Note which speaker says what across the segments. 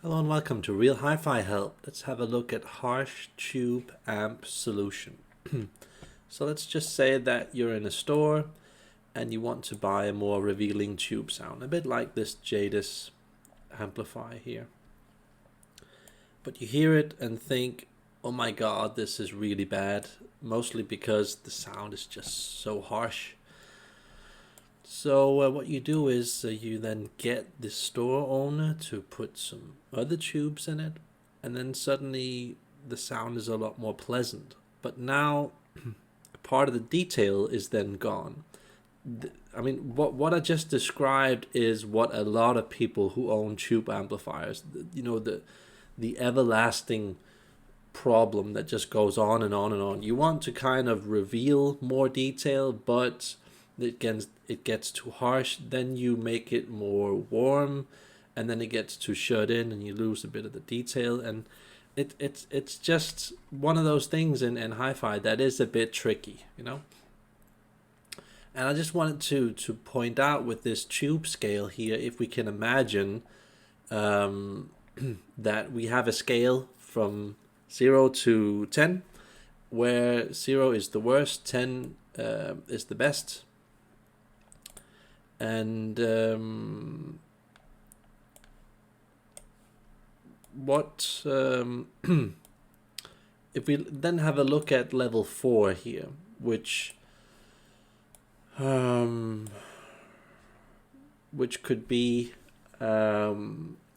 Speaker 1: Hello and welcome to Real Hi-Fi Help. Let's have a look at harsh tube amp solution. So let's just say that you're in a store and you want to buy a more revealing tube sound, a bit like this Jadis amplifier here. But you hear it and think, oh my god, this is really bad, mostly because the sound is just so harsh. So what you do is you then get the store owner to put some other tubes in it, and then suddenly the sound is a lot more pleasant. But now part of the detail is then gone. I mean, what I just described is what a lot of people who own tube amplifiers, the everlasting problem that just goes on and on and on. You want to kind of reveal more detail, but it gets too harsh. Then you make it more warm, and then it gets too shut in, and you lose a bit of the detail. And it's just one of those things in hi-fi that is a bit tricky. And I just wanted to point out with this tube scale here, if we can imagine that we have a scale from 0 to 10, where 0 is the worst, 10 is the best. And if we then have a look at level 4 here, which could be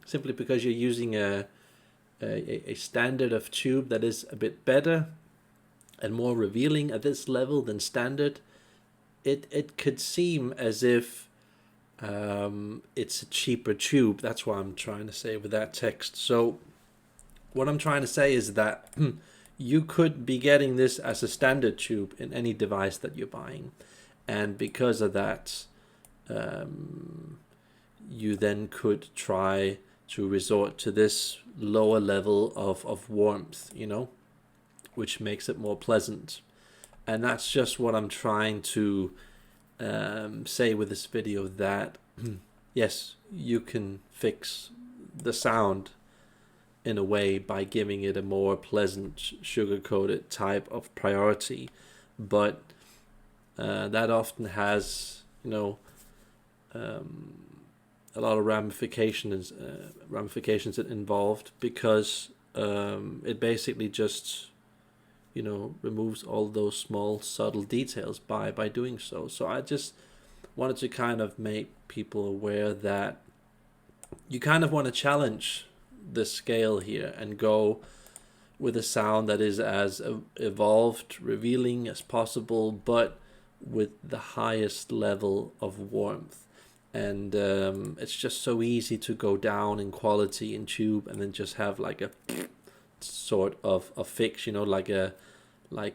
Speaker 1: simply because you're using a standard of tube that is a bit better and more revealing at this level than standard. It could seem as if it's a cheaper tube. That's what I'm trying to say with that text. So what I'm trying to say is that you could be getting this as a standard tube in any device that you're buying, and because of that you then could try to resort to this lower level of warmth, which makes it more pleasant. And that's just what I'm trying to say with this video, that yes, you can fix the sound in a way by giving it a more pleasant, sugar-coated type of priority, but that often has, a lot of ramifications involved, because it basically just removes all those small subtle details by doing so. So I just wanted to kind of make people aware that you kind of want to challenge the scale here and go with a sound that is as evolved, revealing as possible, but with the highest level of warmth. And it's just so easy to go down in quality in tube and then just have like a sort of a fix, like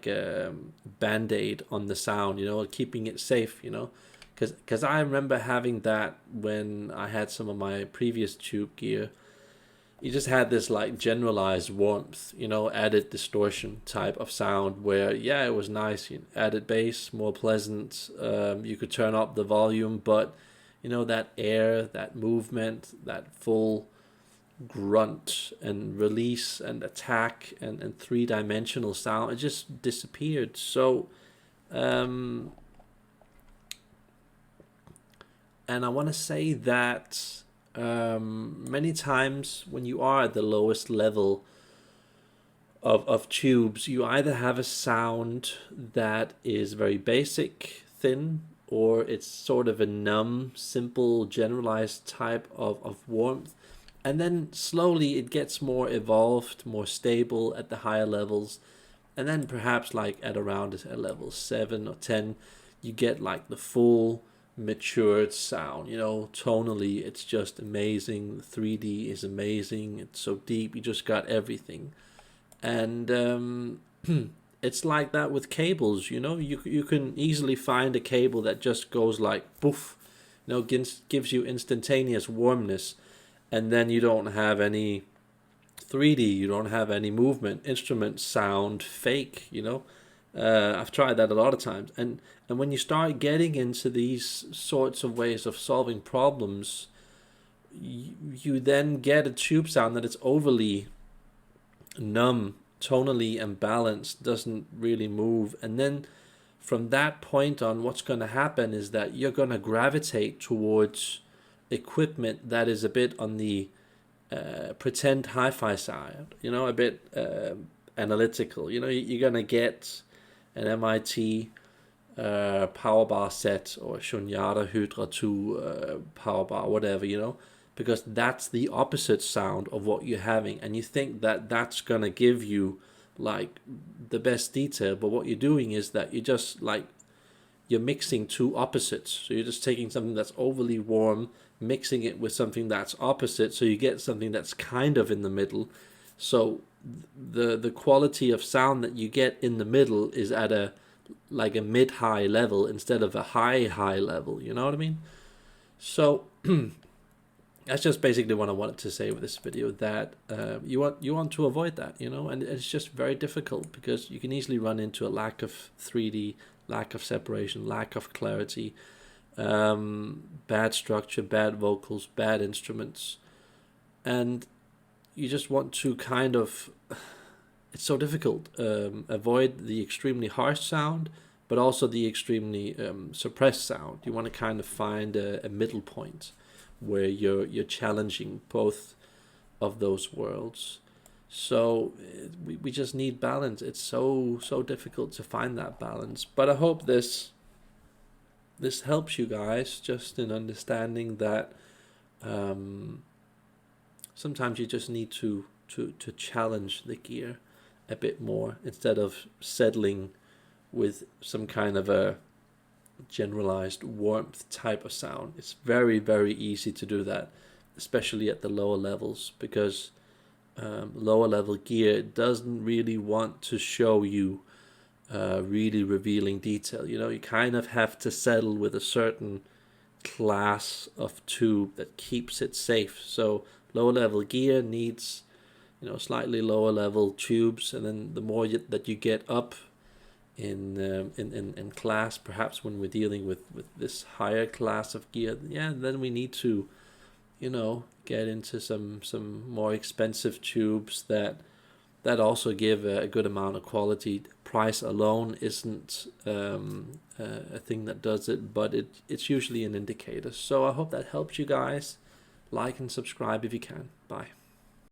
Speaker 1: a band-aid on the sound, keeping it safe, because I remember having that when I had some of my previous tube gear. You just had this like generalized warmth, added distortion type of sound where, yeah, it was nice, added bass, more pleasant, you could turn up the volume, but that air, that movement, that full grunt and release and attack and three-dimensional sound, it just disappeared. So and I want to say that many times when you are at the lowest level of tubes, you either have a sound that is very basic, thin, or it's sort of a numb, simple, generalized type of warmth. And then slowly it gets more evolved, more stable at the higher levels. And then perhaps like at around a level 7 or 10, you get like the full matured sound. Tonally, it's just amazing. The 3D is amazing. It's so deep. You just got everything. And it's like that with cables. You can easily find a cable that just goes like poof, gives you instantaneous warmness, and then you don't have any 3D, you don't have any movement. Instruments sound fake. I've tried that a lot of times, and when you start getting into these sorts of ways of solving problems, you then get a tube sound that is overly numb, tonally imbalanced, doesn't really move. And then from that point on, what's going to happen is that you're going to gravitate towards equipment that is a bit on the pretend hi-fi side, a bit analytical. You're going to get an MIT power bar set or Shunyata Hydra 2 power bar, whatever, because that's the opposite sound of what you're having, and you think that that's going to give you like the best detail, but what you're doing is that you just you're mixing two opposites. So you're just taking something that's overly warm, mixing it with something that's opposite, so you get something that's kind of in the middle. So the quality of sound that you get in the middle is at a mid-high level instead of a high level. You know what I mean? So that's just basically what I wanted to say with this video, that you want to avoid that, and it's just very difficult because you can easily run into a lack of 3D, lack of separation, lack of clarity, bad structure, bad vocals, bad instruments, and you just want to kind of, it's so difficult, avoid the extremely harsh sound, but also the extremely suppressed sound. You want to kind of find a middle point where you're challenging both of those worlds. So we just need balance. It's so difficult to find that balance. But I hope this helps you guys just in understanding that sometimes you just need to challenge the gear a bit more instead of settling with some kind of a generalized warmth type of sound. It's very, very easy to do that, especially at the lower levels, because lower level gear doesn't really want to show you really revealing detail. You kind of have to settle with a certain class of tube that keeps it safe. So lower level gear needs slightly lower level tubes, and then the more that you get up in class, perhaps when we're dealing with this higher class of gear, then we need to get into some more expensive tubes that also give a good amount of quality. Price alone isn't a thing that does it, but it's usually an indicator. So I hope that helps you guys. Like and subscribe if you can. Bye.